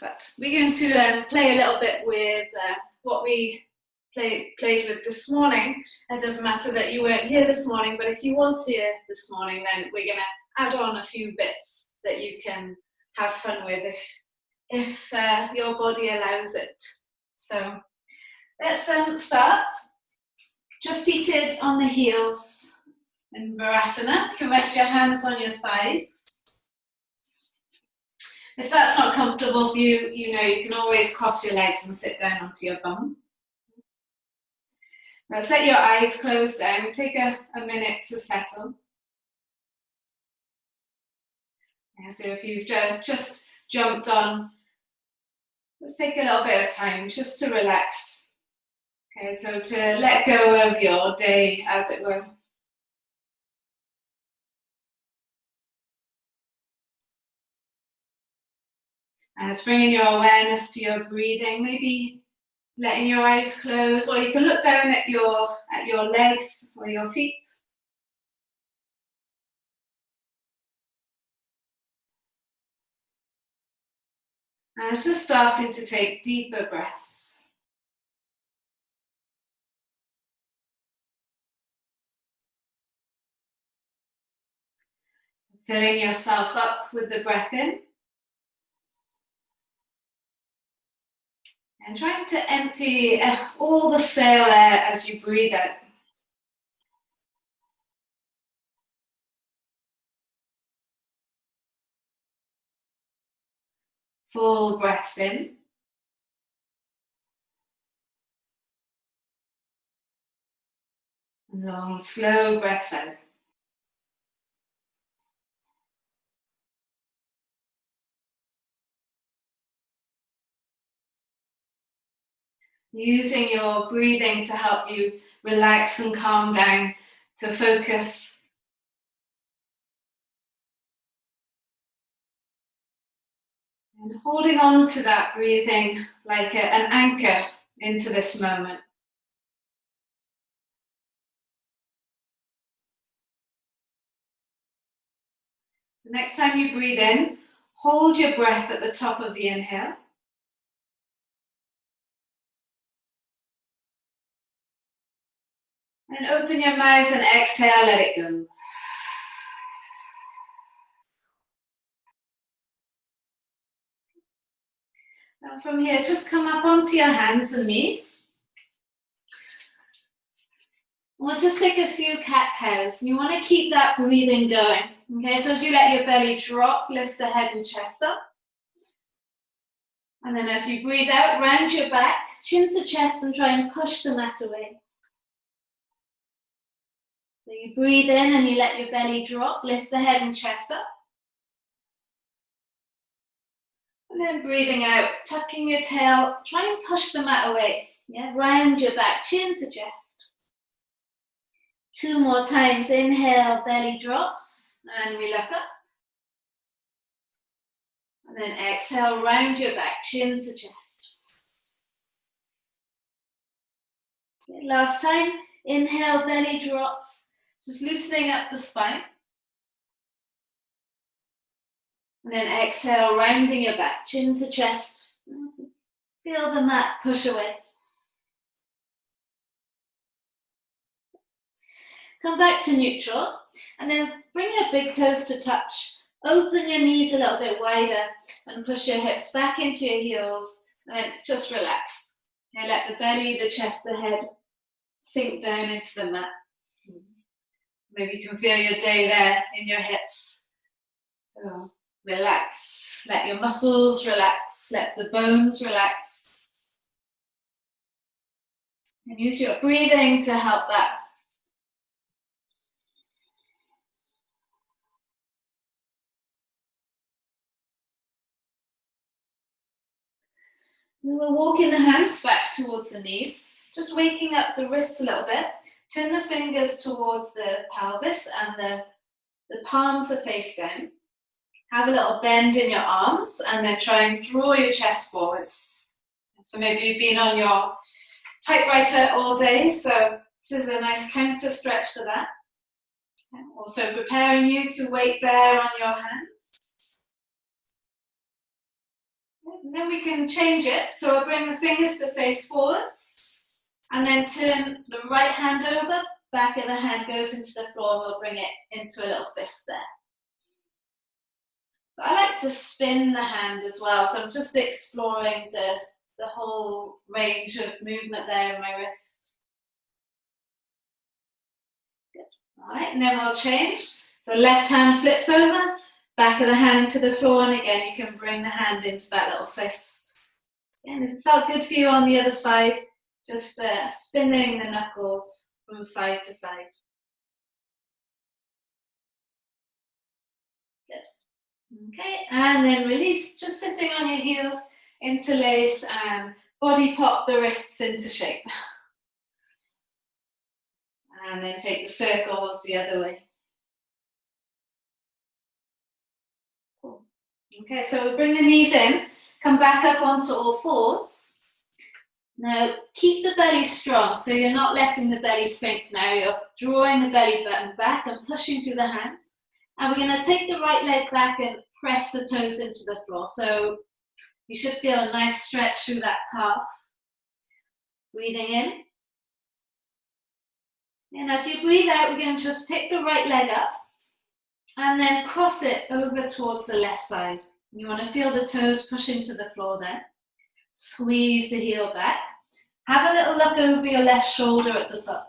But we're going to play a little bit with what we played with this morning. It doesn't matter that you weren't here this morning, but if you was here this morning, then we're going to add on a few bits that you can have fun with if your body allows it. So let's start. Just seated on the heels in Virasana. You can rest your hands on your thighs. If that's not comfortable for you, you can always cross your legs and sit down onto your bum. Now set your eyes closed down. Take a minute to settle. Yeah, so if you've just jumped on, let's take a little bit of time just to relax. Okay, so to let go of your day, as it were. And it's bringing your awareness to your breathing, maybe letting your eyes close, or you can look down at your legs or your feet. And it's just starting to take deeper breaths. Filling yourself up with the breath in. And trying to empty all the stale air as you breathe out. Full breaths in. And long, slow breaths out. Using your breathing to help you relax and calm down, to focus. And holding on to that breathing like an anchor into this moment. So next time you breathe in, hold your breath at the top of the inhale. And open your mouth and exhale, let it go. And from here, just come up onto your hands and knees. We'll just take a few cat-cows, and you want to keep that breathing going. Okay, so as you let your belly drop, lift the head and chest up. And then as you breathe out, round your back, chin to chest, and try and push the mat away. So you breathe in and you let your belly drop, lift the head and chest up. And then breathing out, tucking your tail, try and push the mat away. Yeah, round your back, chin to chest. 2 more times, inhale, belly drops, and we look up. And then exhale, round your back, chin to chest. Okay, last time, inhale, belly drops, just loosening up the spine. And then exhale, rounding your back, chin to chest. Feel the mat push away. Come back to neutral, and then bring your big toes to touch. Open your knees a little bit wider and push your hips back into your heels, and then just relax. Okay, let the belly, the chest, the head sink down into the mat. Maybe you can feel your day there in your hips. So relax. Let your muscles relax. Let the bones relax. And use your breathing to help that. We will walk in the hands back towards the knees, just waking up the wrists a little bit. Turn the fingers towards the pelvis and the palms are face down. Have a little bend in your arms and then try and draw your chest forwards. So maybe you've been on your typewriter all day, so this is a nice counter stretch for that. And also preparing you to wait there on your hands. then we can change it. So we'll bring the fingers to face forwards and then turn the right hand over, back of the hand goes into the floor and we'll bring it into a little fist there. So I like to spin the hand as well, so I'm just exploring the whole range of movement there in my wrist. Good. All right, and then we'll change. So left hand flips over, back of the hand into the floor, and again you can bring the hand into that little fist. And if it felt good for you on the other side, just spinning the knuckles from side to side. Good. Okay, and then release, just sitting on your heels, interlace and body pop the wrists into shape. And then take the circles the other way. Cool. Okay, so we'll bring the knees in, come back up onto all fours. Now, keep the belly strong, so you're not letting the belly sink now. You're drawing the belly button back and pushing through the hands. And we're going to take the right leg back and press the toes into the floor. So you should feel a nice stretch through that calf. Breathing in. And as you breathe out, we're going to just pick the right leg up and then cross it over towards the left side. You want to feel the toes push into the floor there. Squeeze the heel back. Have a little look over your left shoulder at the foot.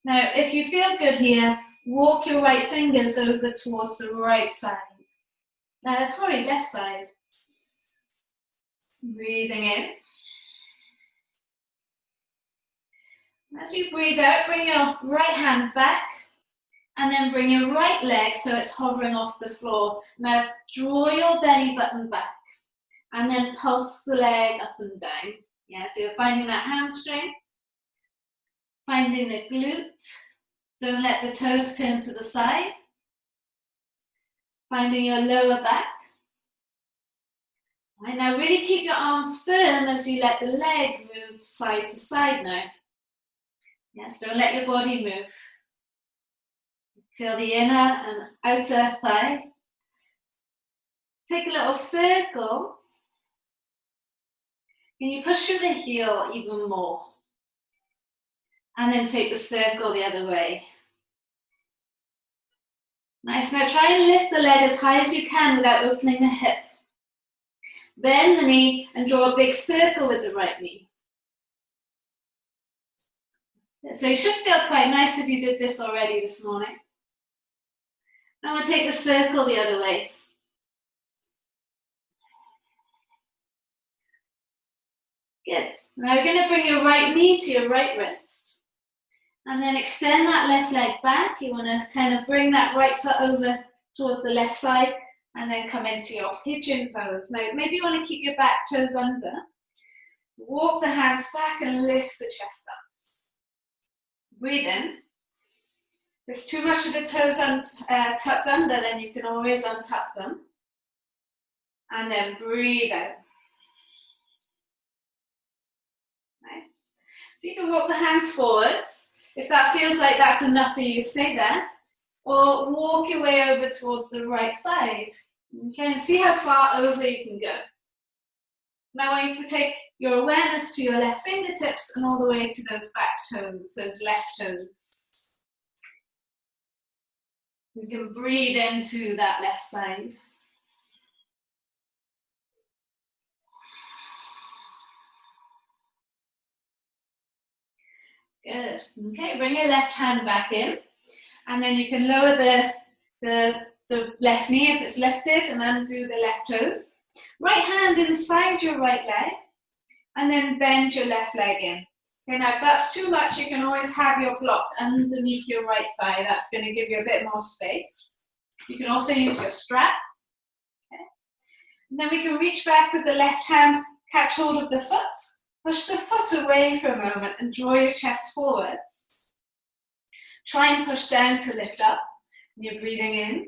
Now, if you feel good here, walk your right fingers over towards the right side. Left side. Breathing in. As you breathe out, bring your right hand back and then bring your right leg so it's hovering off the floor. Now, draw your belly button back. And then pulse the leg up and down. Yeah, so you're finding that hamstring, finding the glute. Don't let the toes turn to the side. Finding your lower back. Right, now really keep your arms firm as you let the leg move side to side now. Yes, don't let your body move. Feel the inner and outer thigh. Take a little circle. Can you push through the heel even more? And then take the circle the other way. Nice, now try and lift the leg as high as you can without opening the hip. Bend the knee and draw a big circle with the right knee. So you should feel quite nice if you did this already this morning. Now we'll take the circle the other way. Good. Now you're going to bring your right knee to your right wrist. And then extend that left leg back. You want to kind of bring that right foot over towards the left side and then come into your pigeon pose. Now maybe you want to keep your back toes under. Walk the hands back and lift the chest up. Breathe in. If it's too much of the toes tucked under, then you can always untuck them. And then breathe out. Nice. So you can walk the hands forwards. If that feels like that's enough for you, stay there. Or walk your way over towards the right side. Okay, and see how far over you can go. Now I want you to take your awareness to your left fingertips and all the way to those back toes, those left toes. You can breathe into that left side. Good. Okay, bring your left hand back in, and then you can lower the left knee if it's lifted and undo the left toes. Right hand inside your right leg, and then bend your left leg in. Okay, now if that's too much, you can always have your block underneath your right thigh. That's going to give you a bit more space. You can also use your strap. Okay. And then we can reach back with the left hand, catch hold of the foot. Push the foot away for a moment and draw your chest forwards. Try and push down to lift up. You're breathing in.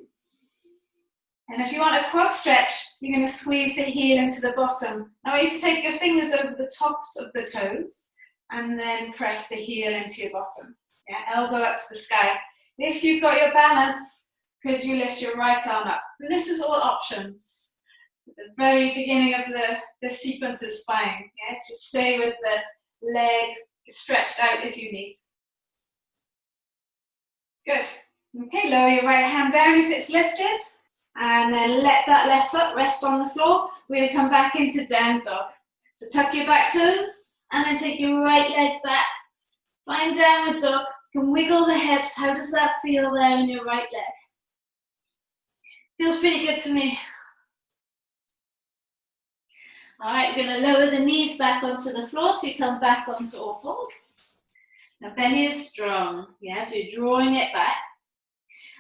And if you want a quad stretch, you're going to squeeze the heel into the bottom. Now I want you to take your fingers over the tops of the toes and then press the heel into your bottom. Yeah, elbow up to the sky. If you've got your balance, could you lift your right arm up? And this is all options. The very beginning of the sequence is fine. Yeah? Just stay with the leg stretched out if you need. Good. Okay, lower your right hand down if it's lifted, and then let that left foot rest on the floor. We're going to come back into down dog. So tuck your back toes, and then take your right leg back. Find downward dog. You can wiggle the hips. How does that feel there in your right leg? Feels pretty good to me. All right, we're going to lower the knees back onto the floor, so you come back onto all fours. Now belly is strong, yeah, so you're drawing it back.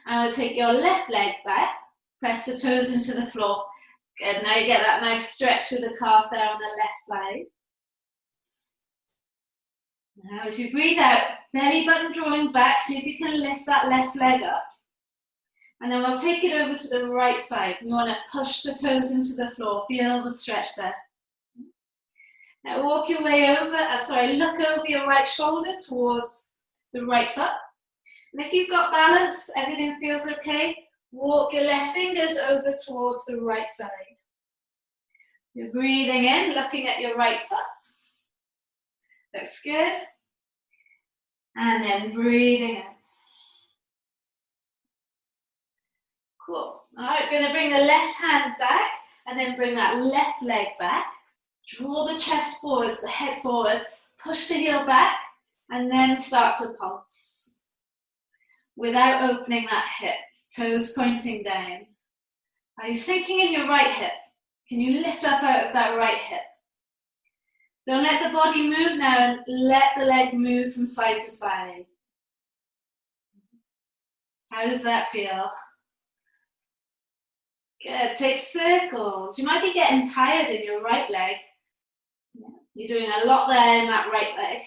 And we'll take your left leg back, press the toes into the floor. Good, now you get that nice stretch through the calf there on the left side. Now as you breathe out, belly button drawing back, see if you can lift that left leg up. And then we'll take it over to the right side. You want to push the toes into the floor, feel the stretch there. Now walk your way over, look over your right shoulder towards the right foot. And if you've got balance, everything feels okay, walk your left fingers over towards the right side. You're breathing in, looking at your right foot. Looks good. And then breathing in. Cool. All right, we're going to bring the left hand back and then bring that left leg back. Draw the chest forwards, the head forwards, push the heel back, and then start to pulse. Without opening that hip, toes pointing down. Are you sinking in your right hip? Can you lift up out of that right hip? Don't let the body move now, and let the leg move from side to side. How does that feel? Good, take circles. You might be getting tired in your right leg. You're doing a lot there in that right leg.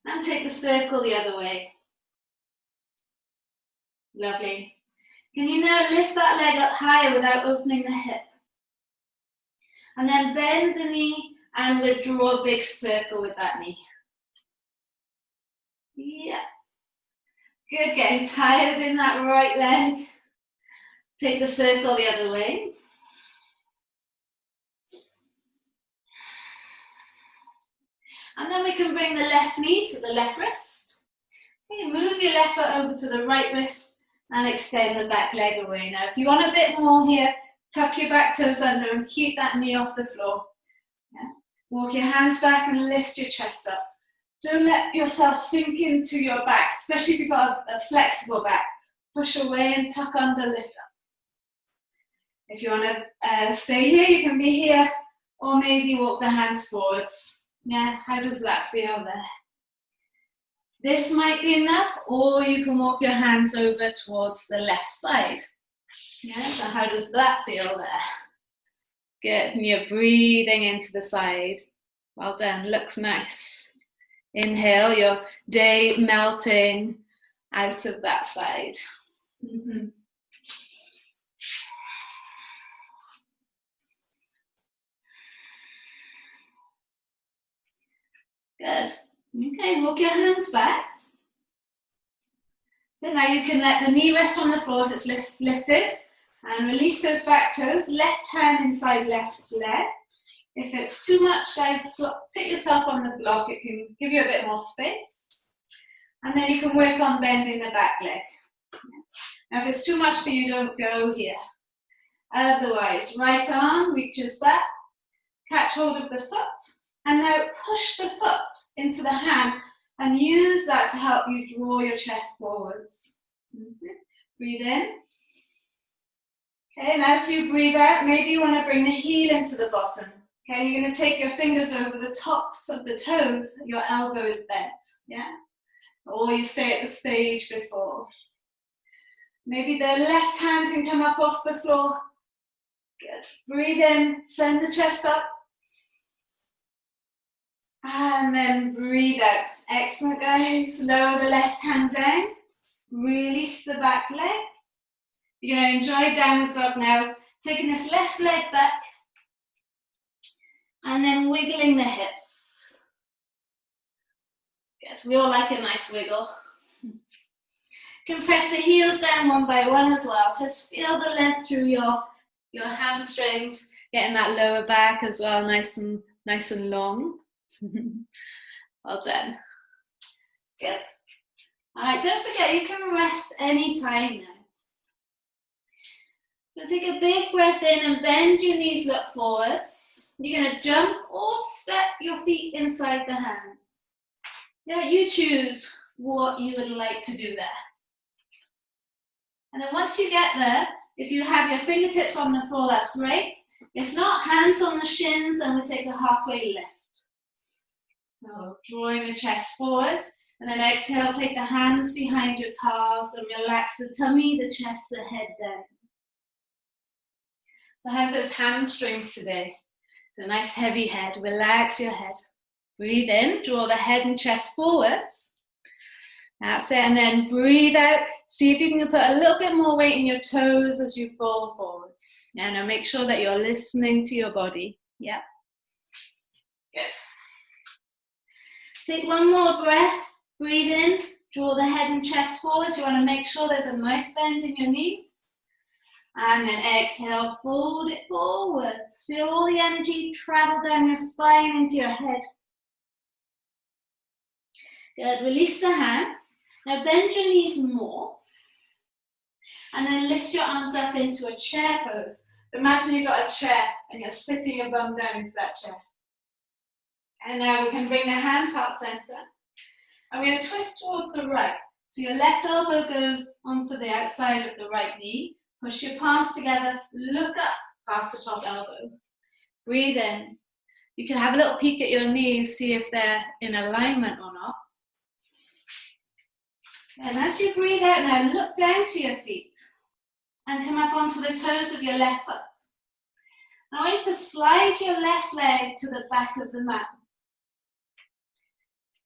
And take the circle the other way. Lovely. Can you now lift that leg up higher without opening the hip? And then bend the knee and withdraw a big circle with that knee. Yeah. Good, getting tired in that right leg. Take the circle the other way. And then we can bring the left knee to the left wrist. Okay, move your left foot over to the right wrist and extend the back leg away. Now, if you want a bit more here, tuck your back toes under and keep that knee off the floor. Yeah. Walk your hands back and lift your chest up. Don't let yourself sink into your back, especially if you've got a flexible back. Push away and tuck under, lift up. If you want to stay here, you can be here, or maybe walk the hands forwards. Yeah, how does that feel there? This might be enough, or you can walk your hands over towards the left side. Yeah, so how does that feel there? Good, and you're breathing into the side. Well done, looks nice. Inhale, your day melting out of that side. Mm-hmm. Good. Okay, walk your hands back. So now you can let the knee rest on the floor if it's lifted, and release those back toes. Left hand inside left leg. If it's too much, guys, sit yourself on the block. It can give you a bit more space. And then you can work on bending the back leg. Now if it's too much for you, don't go here. Otherwise, right arm reaches back, catch hold of the foot, and now push the foot into the hand and use that to help you draw your chest forwards. Breathe in. Okay, and as you breathe out, maybe you want to bring the heel into the bottom. Okay, you're going to take your fingers over the tops of the toes, your elbow is bent, yeah? Or you stay at the stage before. Maybe the left hand can come up off the floor. Good. Breathe in, send the chest up. And then breathe out. Excellent, guys. Lower the left hand down. Release the back leg. You're going to enjoy downward dog now. Taking this left leg back. And then wiggling the hips. Good. We all like a nice wiggle. You can press the heels down one by one as well. Just feel the length through your your hamstrings, getting that lower back as well, nice and long. Well done. Good. All right, don't forget you can rest anytime now. So take a big breath in and bend your knees, look forwards. You're going to jump or step your feet inside the hands. Yeah, you choose what you would like to do there. And then once you get there, if you have your fingertips on the floor, that's great. If not, hands on the shins, and we'll take a halfway lift. So drawing the chest forwards, and then exhale, take the hands behind your calves and relax the tummy, the chest, the head down. So how's those hamstrings today? So a nice heavy head, relax your head. Breathe in, draw the head and chest forwards. That's it, and then breathe out. See if you can put a little bit more weight in your toes as you fall forwards. Yeah, now make sure that you're listening to your body. Yeah. Good. Take one more breath. Breathe in, draw the head and chest forwards. You want to make sure there's a nice bend in your knees. And then exhale, fold it forwards. Feel all the energy travel down your spine into your head. Good, release the hands. Now bend your knees more. And then lift your arms up into a chair pose. Imagine you've got a chair and you're sitting your bum down into that chair. And now we can bring the hands heart center. And we're going to twist towards the right. So your left elbow goes onto the outside of the right knee. Push your palms together, look up past the top elbow. Breathe in. You can have a little peek at your knees, see if they're in alignment or not. And as you breathe out now, look down to your feet and come up onto the toes of your left foot. Now I want you to slide your left leg to the back of the mat.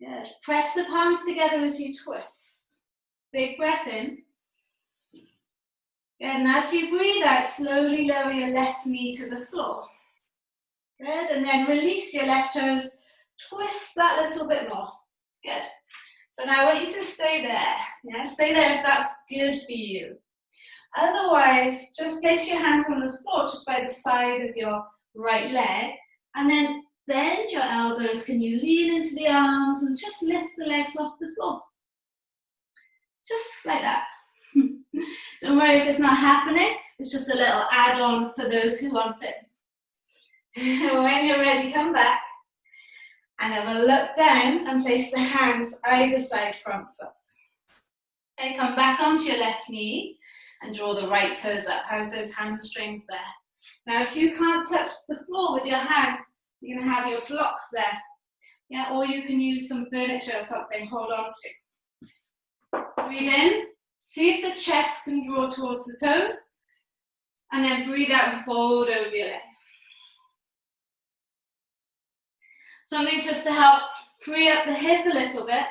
Good. Press the palms together as you twist. Big breath in. And as you breathe out, slowly lower your left knee to the floor. Good, and then release your left toes. Twist that a little bit more. Good. So now I want you to stay there. Yeah, stay there if that's good for you. Otherwise, just place your hands on the floor just by the side of your right leg. And then bend your elbows. Can you lean into the arms and just lift the legs off the floor? Just like that. Don't worry if it's not happening, it's just a little add-on for those who want it. When you're ready, come back and have a look down and place the hands either side front foot. Okay, come back onto your left knee and draw the right toes up. How's those hamstrings there? Now if you can't touch the floor with your hands, you can have your blocks there. Yeah, or you can use some furniture or something, hold on to. Breathe in. See if the chest can draw towards the toes, and then breathe out and fold over your leg. Something just to help free up the hip a little bit.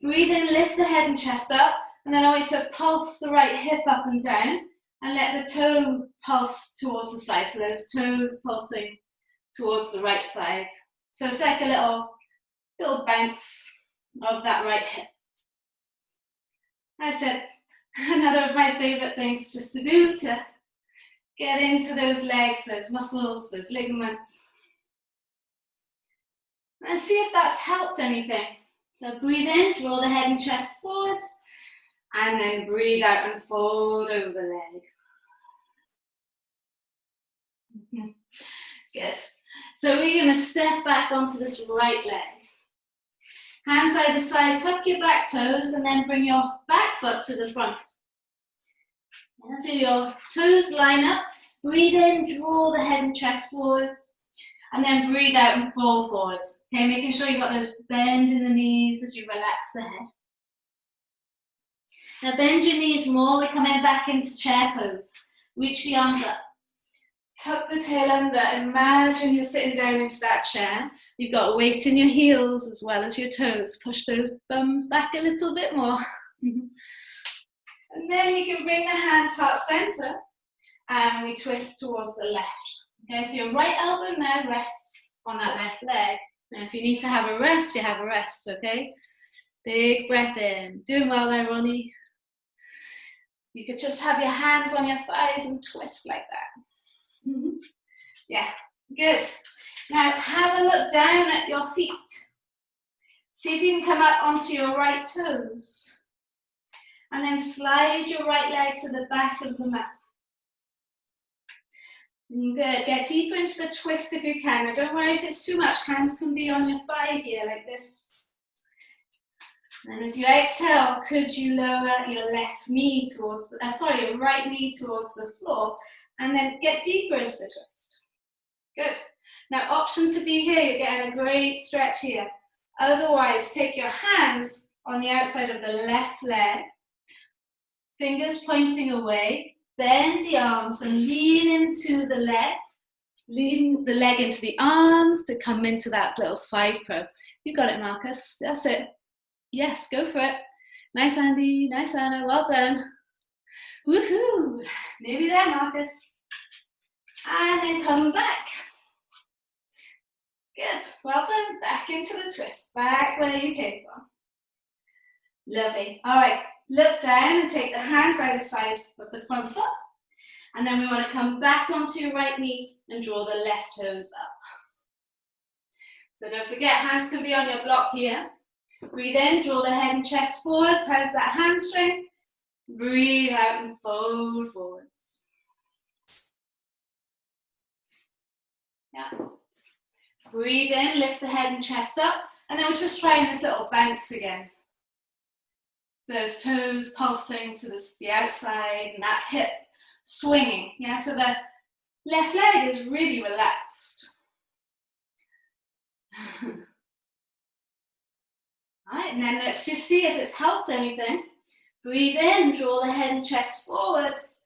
Breathe in, lift the head and chest up, and then I want you to pulse the right hip up and down, and let the toe pulse towards the side. So those toes pulsing towards the right side. So it's like a little bounce of that right hip. That's it. Another of my favorite things just to do to get into those legs, those muscles, those ligaments. And see if that's helped anything. So breathe in, draw the head and chest forwards, and then breathe out and fold over the leg. Good. So we're going to step back onto this right leg. Hands either side, tuck your back toes, and then bring your back foot to the front. And so your toes line up. Breathe in, draw the head and chest forwards, and then breathe out and fall forwards. Okay, making sure you've got those bend in the knees as you relax the head. Now bend your knees more. We're coming back into chair pose. Reach the arms up. Tuck the tail under. Imagine you're sitting down into that chair. You've got weight in your heels as well as your toes. Push those bums back a little bit more. And then you can bring the hands heart center and we twist towards the left. Okay, so your right elbow now rests on that left leg. Now if you need to have a rest, you have a rest, okay? Big breath in. Doing well there, Ronnie. You could just have your hands on your thighs and twist like that. Yeah, good. Now have a look down at your feet. See if you can come up onto your right toes. And then slide your right leg to the back of the mat. Good, get deeper into the twist if you can. Now don't worry if it's too much, hands can be on your thigh here like this. And as you exhale, could you lower your left knee towards, your right knee towards the floor, and then get deeper into the twist. Good. Now option to be here, you're getting a great stretch here. Otherwise, take your hands on the outside of the left leg, fingers pointing away, bend the arms and lean into the leg. Lean the leg into the arms to come into that little side crow. You got it, Marcus. That's it. Yes, go for it. Nice, Andy. Nice, Anna. Well done. Woohoo! Maybe there, Marcus. And then come back. Good. Well done. Back into the twist. Back where you came from. Lovely. All right. Look down and take the hands either side of the front foot. And then we want to come back onto your right knee and draw the left toes up. So don't forget, hands can be on your block here. Breathe in, draw the head and chest forwards. How's that hamstring? Breathe out and fold forwards. Yeah. Breathe in, lift the head and chest up. And then we're just trying this little bounce again. Those toes pulsing to the outside and that hip swinging. Yeah, so the left leg is really relaxed. All right, and then let's just see if it's helped anything. Breathe in, draw the head and chest forwards,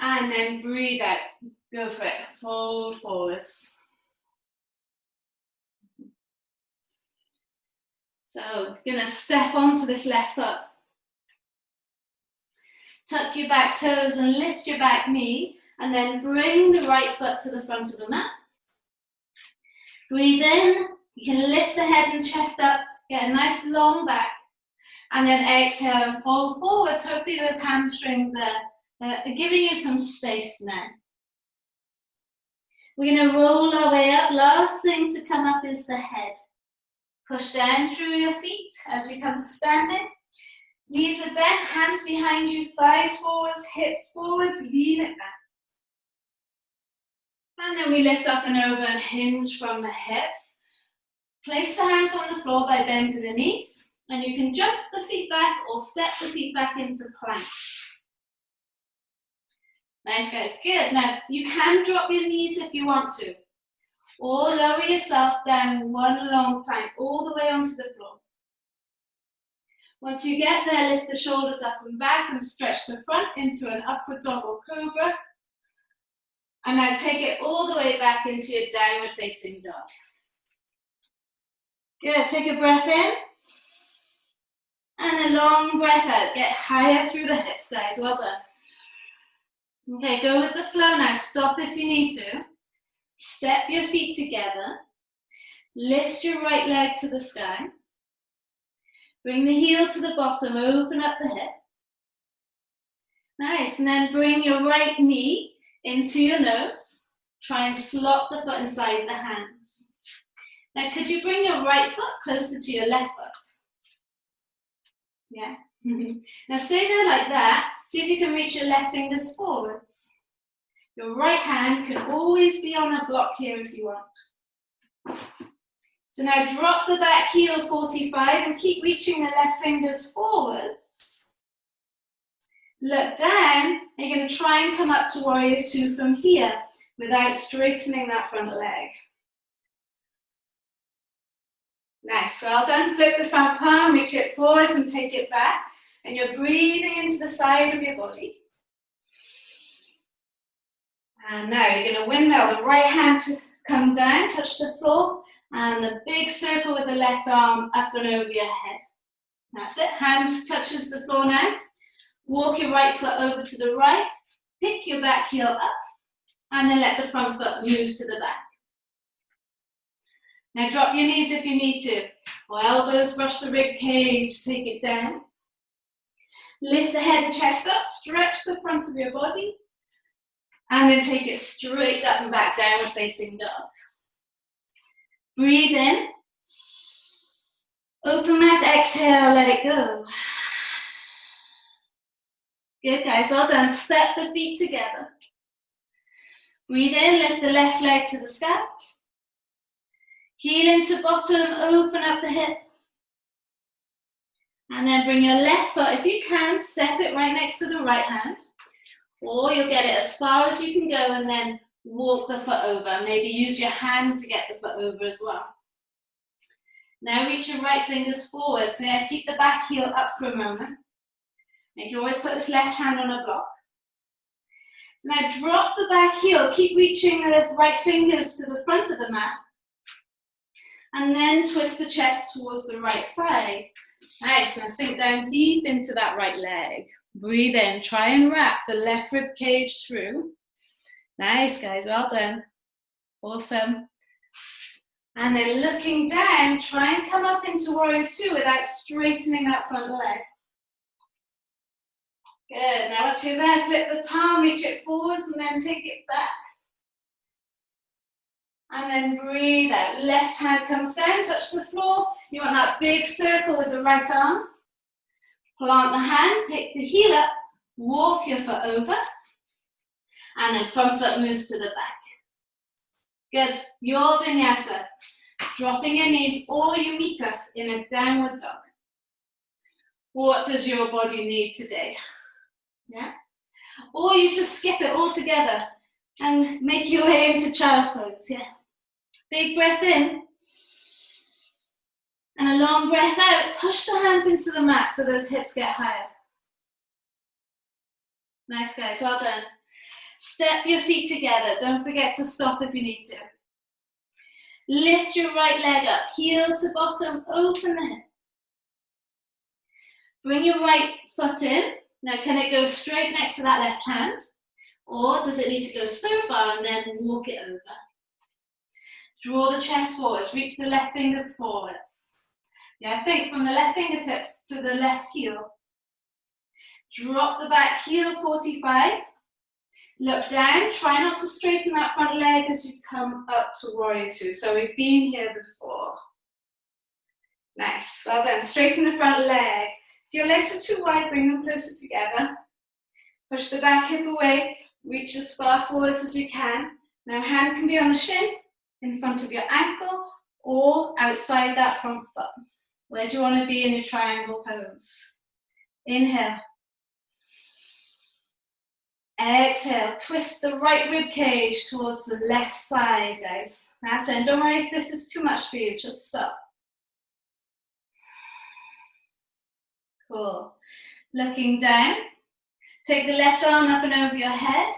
and then breathe out. Go for it, fold forwards. So, you're gonna step onto this left foot. Tuck your back toes and lift your back knee, and then bring the right foot to the front of the mat. Breathe in, you can lift the head and chest up, get a nice long back, and then exhale and fold forwards. Hopefully those hamstrings are giving you some space now. We're going to roll our way up. Last thing to come up is the head. Push down through your feet as you come to standing. Knees are bent, hands behind you, thighs forwards, hips forwards, lean it back. And then we lift up and over and hinge from the hips. Place the hands on the floor by bending the knees, and you can jump the feet back or step the feet back into plank. Nice, guys, good. Now, you can drop your knees if you want to, or lower yourself down one long plank all the way onto the floor. Once you get there, lift the shoulders up and back and stretch the front into an upward dog or cobra. And now take it all the way back into your downward facing dog. Good, take a breath in. And a long breath out. Get higher through the hips, guys. Well done. Okay, go with the flow now. Stop if you need to. Step your feet together. Lift your right leg to the sky. Bring the heel to the bottom. Open up the hip. Nice. And then bring your right knee into your nose. Try and slot the foot inside the hands. Now, could you bring your right foot closer to your left foot? Yeah. Now, stay there like that. See if you can reach your left fingers forwards. Your right hand can always be on a block here if you want. So now drop the back heel 45 and keep reaching the left fingers forwards. Look down. You're going to try and come up to warrior two from here without straightening that front leg. Nice, well done. Flip the front palm, reach it forwards and take it back. And you're breathing into the side of your body. And now you're going to windmill the right hand to come down, touch the floor, and the big circle with the left arm up and over your head. That's it, hand touches the floor now. Walk your right foot over to the right, pick your back heel up, and then let the front foot move to the back. Now drop your knees if you need to, or elbows brush the rib cage, take it down. Lift the head and chest up, stretch the front of your body, And then take it straight up and back, downward facing dog. Breathe in. Open mouth, exhale, let it go. Good, guys, well done. Step the feet together. Breathe in, lift the left leg to the sky. Heel into bottom, open up the hip. And then bring your left foot, if you can, step it right next to the right hand. Or you'll get it as far as you can go and then walk the foot over. Maybe use your hand to get the foot over as well. Now reach your right fingers forward. So yeah, keep the back heel up for a moment. And you can always put this left hand on a block. So now drop the back heel. Keep reaching the right fingers to the front of the mat. And then twist the chest towards the right side. Nice, now sink down deep into that right leg. Breathe in, try and wrap the left rib cage through. Nice, guys, well done. Awesome. And then looking down, try and come up into warrior two without straightening that front leg. Good, now once you're there, flip the palm, reach it forwards and then take it back. And then breathe out. Left hand comes down, touch the floor. You want that big circle with the right arm. Plant the hand, pick the heel up, walk your foot over. And then front foot moves to the back. Good. Your vinyasa. Dropping your knees or you meet us in a downward dog. What does your body need today? Yeah? Or you just skip it all together and make your way into child's pose. Yeah. Big breath in. And a long breath out. Push the hands into the mat so those hips get higher. Nice, guys. Well done. Step your feet together. Don't forget to stop if you need to. Lift your right leg up. Heel to bottom. Open the hip. Bring your right foot in. Now, can it go straight next to that left hand? Or does it need to go so far and then walk it over? Draw the chest forwards. Reach the left fingers forwards. Yeah, think from the left fingertips to the left heel. Drop the back heel 45. Look down. Try not to straighten that front leg as you come up to warrior two. So we've been here before. Nice. Well done. Straighten the front leg. If your legs are too wide, bring them closer together. Push the back hip away. Reach as far forwards as you can. Now hand can be on the shin, in front of your ankle, or outside that front foot. Where do you want to be in your triangle pose? Inhale. Exhale. Twist the right rib cage towards the left side, guys. That's it. And don't worry if this is too much for you. Just stop. Cool. Looking down. Take the left arm up and over your head.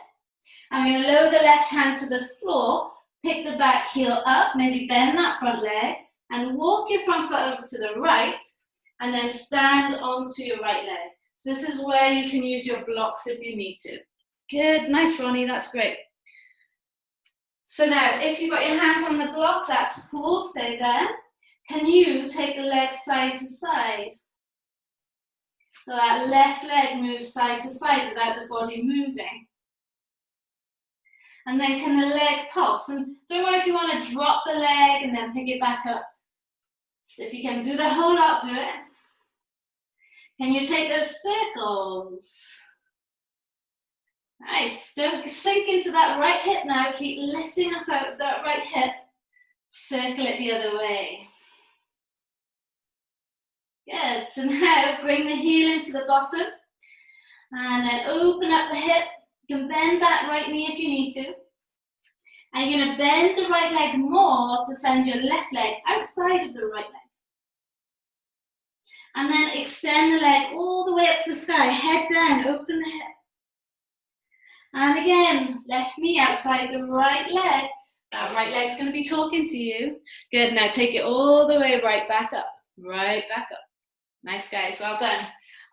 I'm going to lower the left hand to the floor. Pick the back heel up. Maybe bend that front leg. And walk your front foot over to the right, and then stand onto your right leg. So this is where you can use your blocks if you need to. Good, nice Ronnie, that's great. So now, if you've got your hands on the block, that's cool, stay there. Can you take the legs side to side? So that left leg moves side to side without the body moving. And then can the leg pulse? And don't worry if you want to drop the leg and then pick it back up. So if you can do the whole lot, do it. Can you take those circles? Nice. Don't sink into that right hip now. Keep lifting up out of that right hip. Circle it the other way. Good. So now bring the heel into the bottom. And then open up the hip. You can bend that right knee if you need to. And you're going to bend the right leg more to send your left leg outside of the right leg. And then extend the leg all the way up to the sky. Head down, open the hip. And again, left knee outside the right leg. That right leg's going to be talking to you. Good, now take it all the way right back up. Right back up. Nice, guys, well done.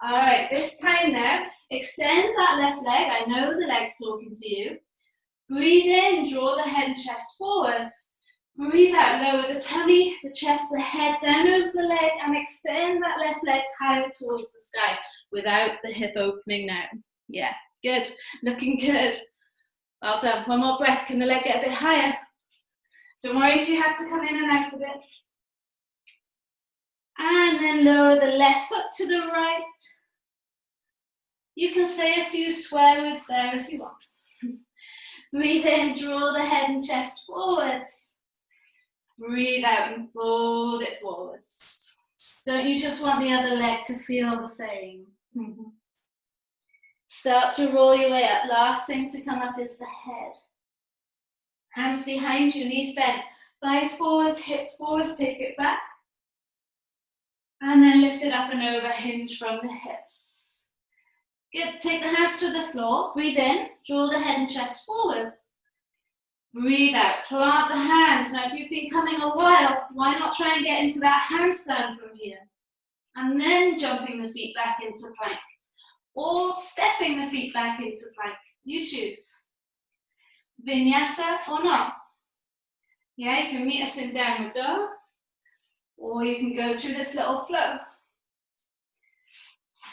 All right, this time now, extend that left leg. I know the leg's talking to you. Breathe in, draw the head and chest forwards. Breathe out, lower the tummy, the chest, the head down over the leg, and extend that left leg higher towards the sky without the hip opening now. Yeah, good, looking good. Well done. One more breath. Can the leg get a bit higher? Don't worry if you have to come in and out of it. And then lower the left foot to the right. You can say a few swear words there if you want. Breathe in, draw the head and chest forwards. Breathe out and fold it forwards. Don't you just want the other leg to feel the same? Start to roll your way up. Last thing to come up is the head. Hands behind you, knees bent. Thighs forwards, hips forwards, take it back. And then lift it up and over, hinge from the hips. Good, take the hands to the floor. Breathe in, draw the head and chest forwards. Breathe out, plant the hands. Now if you've been coming a while, why not try and get into that handstand from here? And then jumping the feet back into plank. Or stepping the feet back into plank. You choose. Vinyasa or not. Yeah, you can meet us in downward dog. Or you can go through this little flow.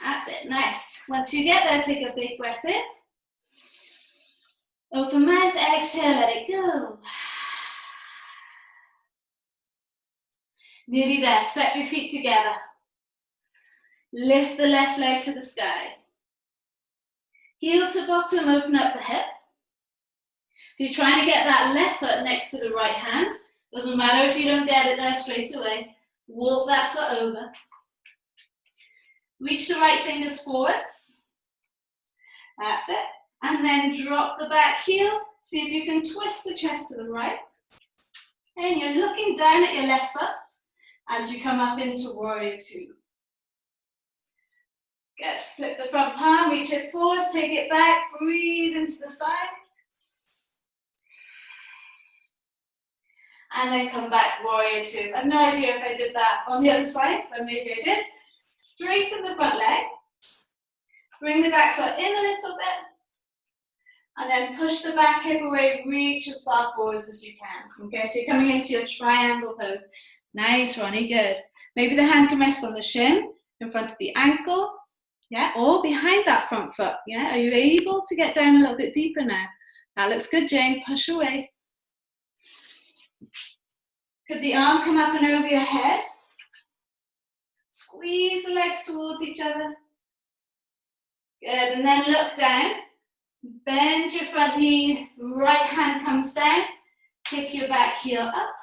That's it, nice. Once you get there, take a big breath in. Open mouth, exhale, let it go. Nearly there, step your feet together. Lift the left leg to the sky. Heel to bottom, open up the hip. So you're trying to get that left foot next to the right hand. Doesn't matter if you don't get it there straight away. Walk that foot over. Reach the right fingers forwards. That's it. And then drop the back heel. See if you can twist the chest to the right. And you're looking down at your left foot as you come up into Warrior Two. Good. Flip the front palm, reach it forwards, take it back, breathe into the side. And then come back, Warrior Two. I have no idea if I did that on the other side, but maybe I did. Straighten the front leg. Bring the back foot in a little bit. And then push the back hip away, reach as far forwards as you can. Okay, so you're coming into your triangle pose. Nice, Ronnie, good. Maybe the hand can rest on the shin, in front of the ankle, yeah, or behind that front foot, yeah. Are you able to get down a little bit deeper now? That looks good, Jane, push away. Could the arm come up and over your head? Squeeze the legs towards each other. Good, and then look down. Bend your front knee, right hand comes down. Kick your back heel up.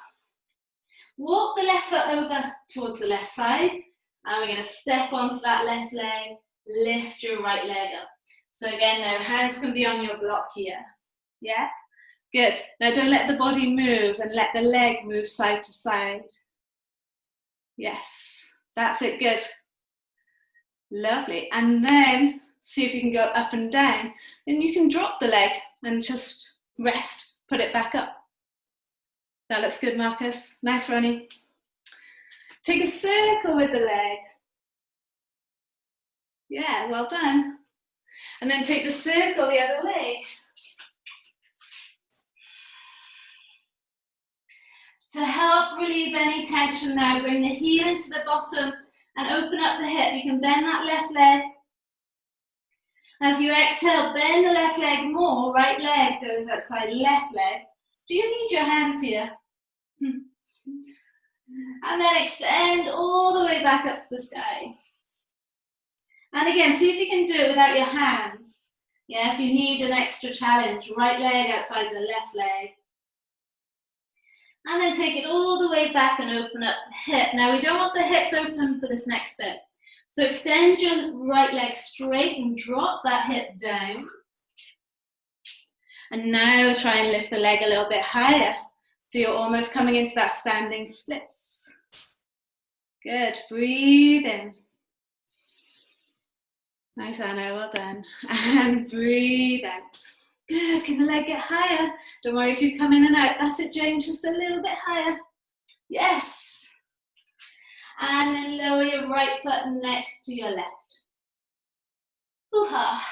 Walk the left foot over towards the left side. And we're going to step onto that left leg. Lift your right leg up. So again, now hands can be on your block here. Yeah? Good. Now don't let the body move and let the leg move side to side. Yes. That's it. Good. Lovely. And then see if you can go up and down. Then you can drop the leg and just rest. Put it back up. That looks good, Marcus. Nice, Ronnie. Take a circle with the leg. Yeah, well done. And then take the circle the other way. To help relieve any tension now, bring the heel into the bottom and open up the hip. You can bend that left leg. As you exhale, bend the left leg more. Right leg goes outside left leg. Do you need your hands here? And then extend all the way back up to the sky. And again, see if you can do it without your hands. Yeah, if you need an extra challenge, right leg outside the left leg. And then take it all the way back and open up the hip. Now we don't want the hips open for this next bit. So extend your right leg straight and drop that hip down. And now try and lift the leg a little bit higher. So you're almost coming into that standing splits. Good, breathe in. Nice, Anna, well done. And breathe out. Good, can the leg get higher? Don't worry if you come in and out. That's it, James, just a little bit higher. Yes. And then lower your right foot next to your left. Hoo-ha.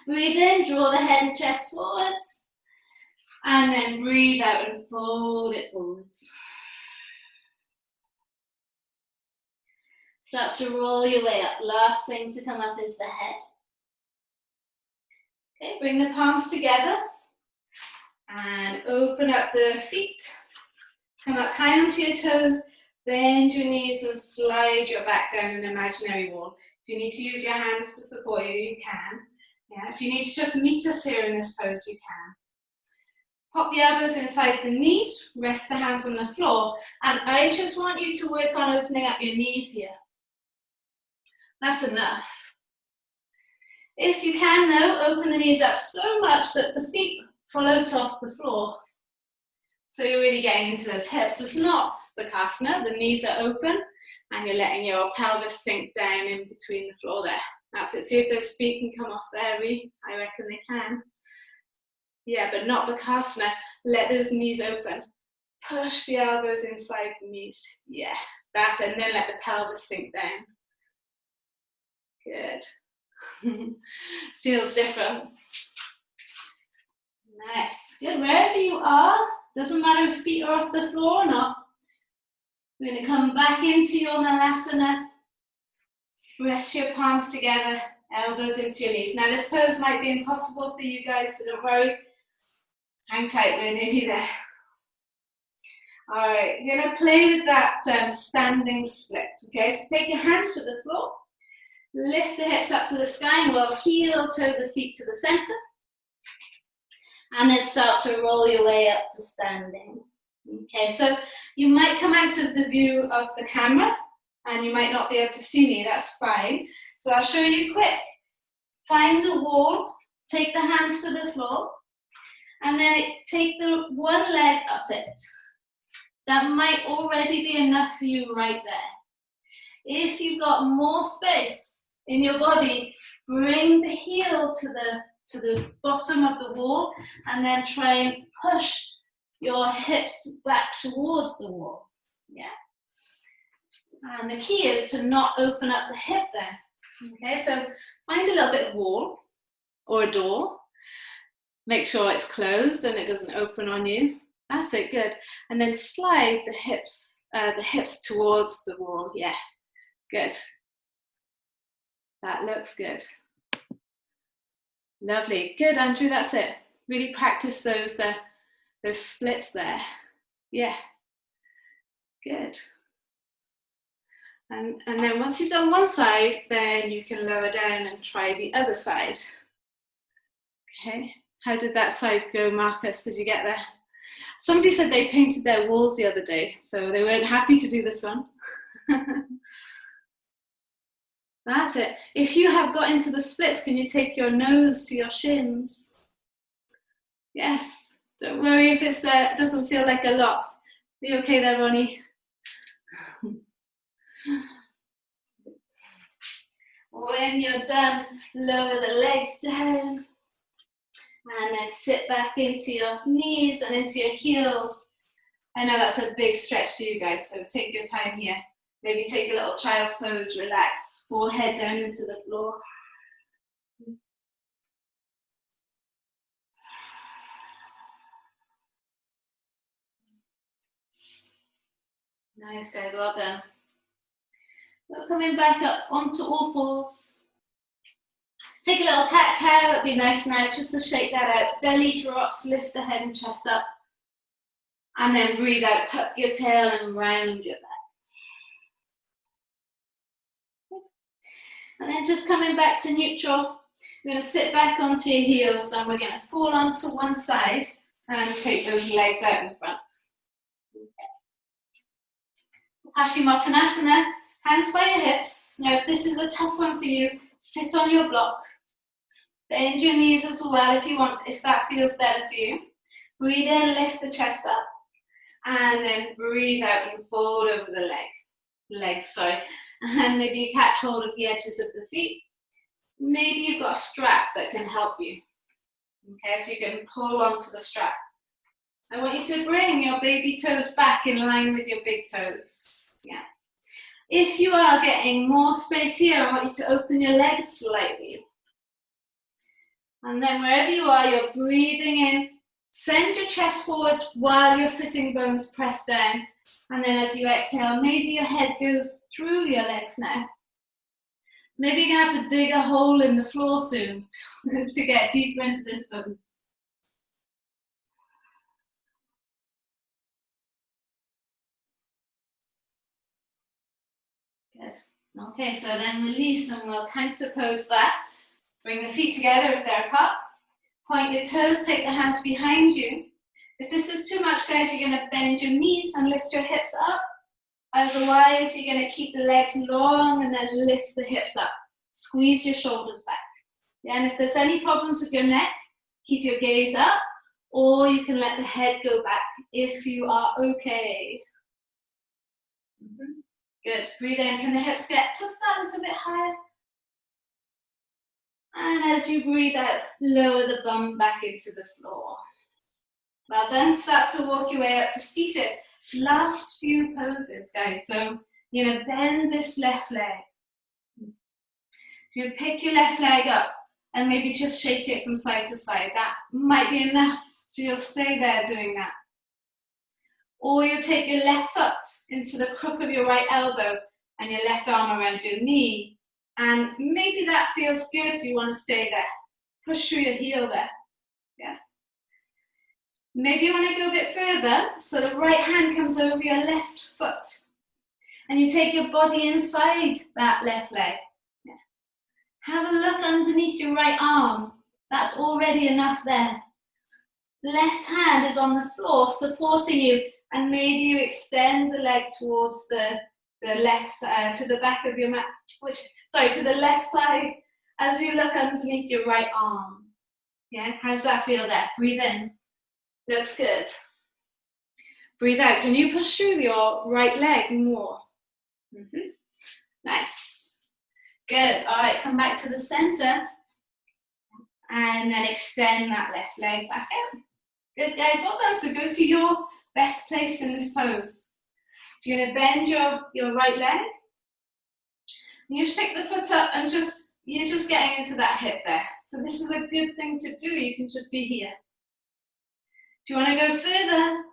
Breathe in, draw the head and chest forwards. And then breathe out and fold it forwards. Start to roll your way up. Last thing to come up is the head. Okay, bring the palms together and open up the feet. Come up high onto your toes, bend your knees and slide your back down an imaginary wall. If you need to use your hands to support you, you can. Yeah, if you need to just meet us here in this pose, you can. Pop the elbows inside the knees, rest the hands on the floor, and I just want you to work on opening up your knees here. That's enough. If you can though, open the knees up so much that the feet float off the floor. So you're really getting into those hips. It's not Bakasana, the knees are open and you're letting your pelvis sink down in between the floor there. That's it, see if those feet can come off there, I reckon they can. Yeah, but not Bakasana, let those knees open. Push the elbows inside the knees, yeah, that's it, and then let the pelvis sink down. Good. Feels different. Nice, good, wherever you are, doesn't matter if feet are off the floor or not. We're going to come back into your Malasana. Rest your palms together, elbows into your knees. Now this pose might be impossible for you guys, so don't worry. Hang tight, we're nearly there. All right, we're going to play with that standing split. Okay, so take your hands to the floor. Lift the hips up to the sky and we'll heel toe the feet to the center. And then start to roll your way up to standing. Okay, so you might come out of the view of the camera and you might not be able to see me, that's fine. So I'll show you quick. Find a wall, take the hands to the floor, and then take the one leg up it. That might already be enough for you right there. If you've got more space in your body, bring the heel to the bottom of the wall and then try and push your hips back towards the wall. Yeah. And the key is to not open up the hip then. Okay, so find a little bit of wall or a door. Make sure it's closed and it doesn't open on you. That's it, good. And then slide the hips towards the wall. Yeah, good. That looks good. Lovely, good, Andrew, that's it. Really practice those splits there. Yeah, good. And then once you've done one side, then you can lower down and try the other side. Okay, how did that side go, Marcus? Did you get there? Somebody said they painted their walls the other day, so they weren't happy to do this one. That's it. If you have got into the splits, can you take your nose to your shins? Yes. Don't worry if it doesn't feel like a lot. Are you okay there, Ronnie? When you're done, lower the legs down. And then sit back into your knees and into your heels. I know that's a big stretch for you guys, so take your time here. Maybe take a little child's pose, relax, forehead down into the floor. Nice guys, well done. Well, coming back up onto all fours. Take a little cat-cow, it'd be nice now, just to shake that out. Belly drops, lift the head and chest up. And then breathe out, tuck your tail and round your back. And then just coming back to neutral, we're going to sit back onto your heels and we're going to fall onto one side and take those legs out in front. Paschimottanasana, hands by your hips. Now if this is a tough one for you, sit on your block. Bend your knees as well if you want, if that feels better for you. Breathe in, lift the chest up. And then breathe out and fold over the legs. And maybe you catch hold of the edges of the feet. Maybe you've got a strap that can help you. Okay, so you can pull onto the strap. I want you to bring your baby toes back in line with your big toes. Yeah. If you are getting more space here, I want you to open your legs slightly. And then wherever you are, you're breathing in. Send your chest forwards while your sitting bones press down. And then as you exhale, maybe your head goes through your legs now. Maybe you're gonna have to dig a hole in the floor soon to get deeper into this pose. Good. Okay, so then release and we'll counterpose that. Bring the feet together if they're apart. Point your toes, take the hands behind you. If this is too much, guys, you're gonna bend your knees and lift your hips up. Otherwise, you're gonna keep the legs long and then lift the hips up. Squeeze your shoulders back. Yeah, and if there's any problems with your neck, keep your gaze up, or you can let the head go back if you are okay. Good, breathe in. Can the hips get just that little bit higher? And as you breathe out, lower the bum back into the floor. Well done. Start to walk your way up to seated. Last few poses, guys. So you're gonna bend this left leg. You're gonna pick your left leg up and maybe just shake it from side to side. That might be enough, so you'll stay there doing that. Or you'll take your left foot into the crook of your right elbow and your left arm around your knee. And maybe that feels good, you want to stay there. Push through your heel there. Yeah. Maybe you want to go a bit further, so the right hand comes over your left foot. And you take your body inside that left leg. Yeah. Have a look underneath your right arm. That's already enough there. Left hand is on the floor supporting you, and maybe you extend the leg towards the left to the back of your mat, to the left side as you look underneath your right arm. Yeah, how does that feel there? Breathe in. Looks good. Breathe out. Can you push through your right leg more? Nice. Good. All right, come back to the center and then extend that left leg back out. Good, guys. Well done. So go to your best place in this pose. So you're going to bend your right leg. You just pick the foot up and you're just getting into that hip there. So this is a good thing to do. You can just be here. If you want to go further,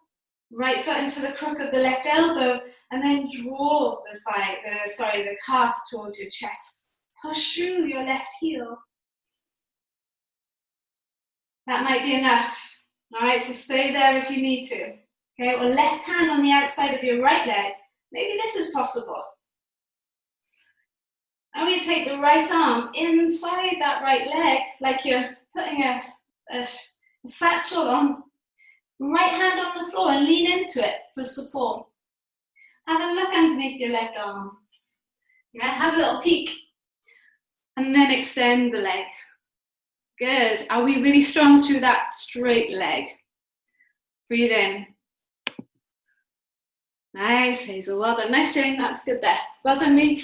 right foot into the crook of the left elbow and then draw the calf towards your chest. Push through your left heel. That might be enough. All right, so stay there if you need to. Okay, or left hand on the outside of your right leg. Maybe this is possible. And we take the right arm inside that right leg, like you're putting a satchel on. Right hand on the floor and lean into it for support. Have a look underneath your left arm. Yeah, have a little peek. And then extend the leg. Good. Are we really strong through that straight leg? Breathe in. Nice, Hazel. Well done. Nice, Jane. That's good there. Well done, me.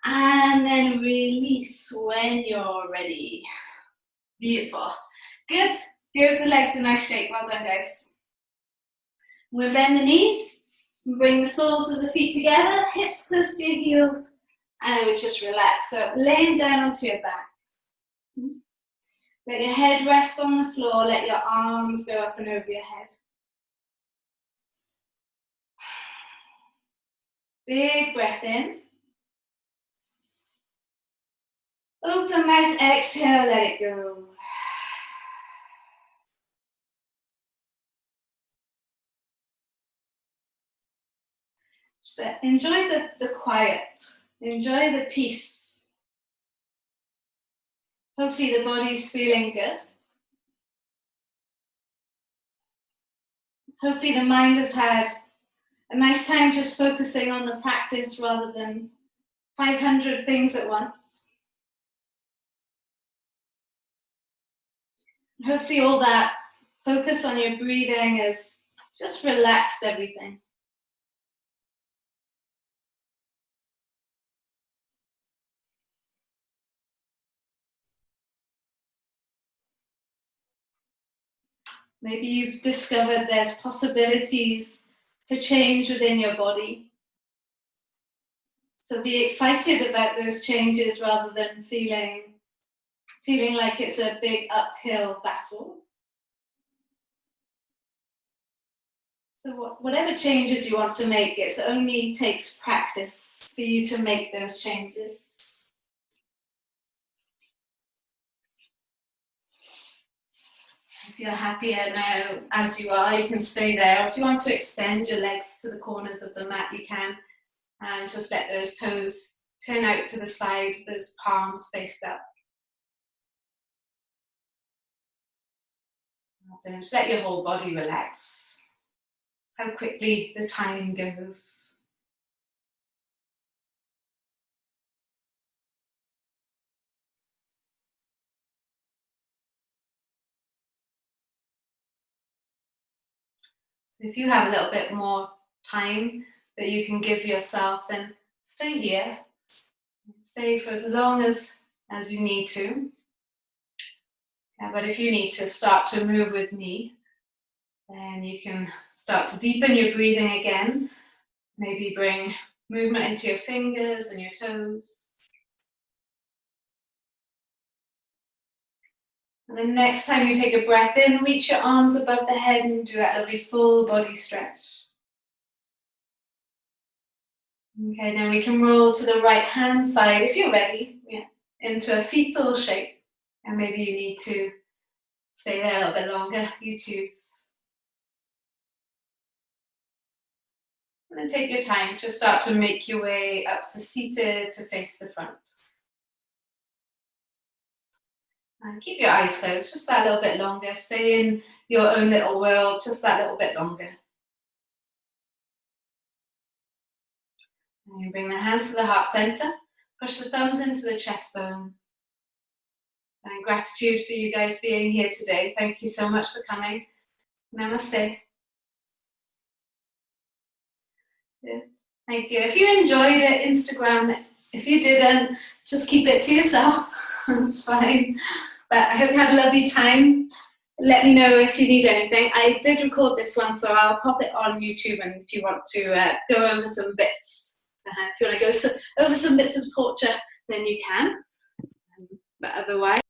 And then release when you're ready. Beautiful. Good. Give the legs a nice shake. Well done, guys. We'll bend the knees. Bring the soles of the feet together. Hips close to your heels. And we just relax. So laying down onto your back. Let your head rest on the floor. Let your arms go up and over your head. Big breath in. Open mouth, exhale, let it go. Just enjoy the quiet. Enjoy the peace. Hopefully the body's feeling good. Hopefully the mind has had a nice time just focusing on the practice rather than 500 things at once. Hopefully all that focus on your breathing has just relaxed everything. Maybe you've discovered there's possibilities for change within your body. So be excited about those changes rather than feeling like it's a big uphill battle. So whatever changes you want to make, it only takes practice for you to make those changes. If you're happier now as you are, you can stay there. If you want to extend your legs to the corners of the mat, you can. And just let those toes turn out to the side, those palms faced up. Then just let your whole body relax. How quickly the time goes. So if you have a little bit more time that you can give yourself, then stay here. Stay for as long as you need to. Yeah, but if you need to start to move with me, then you can start to deepen your breathing again. Maybe bring movement into your fingers and your toes. And then next time you take a breath in, reach your arms above the head and do that lovely full body stretch. Okay, then we can roll to the right hand side if you're ready, yeah, into a fetal shape. And maybe you need to stay there a little bit longer, you choose. And then take your time to start to make your way up to seated to face the front. And keep your eyes closed just that little bit longer. Stay in your own little world just that little bit longer. And you bring the hands to the heart center. Push the thumbs into the chest bone. And gratitude for you guys being here today. Thank you so much for coming. Namaste. Yeah. Thank you. If you enjoyed it, Instagram it. If you didn't, just keep it to yourself. It's fine. But I hope you had a lovely time. Let me know if you need anything. I did record this one, so I'll pop it on YouTube. And if you want to go over some bits, if you want to go over some bits of torture, then you can. But otherwise,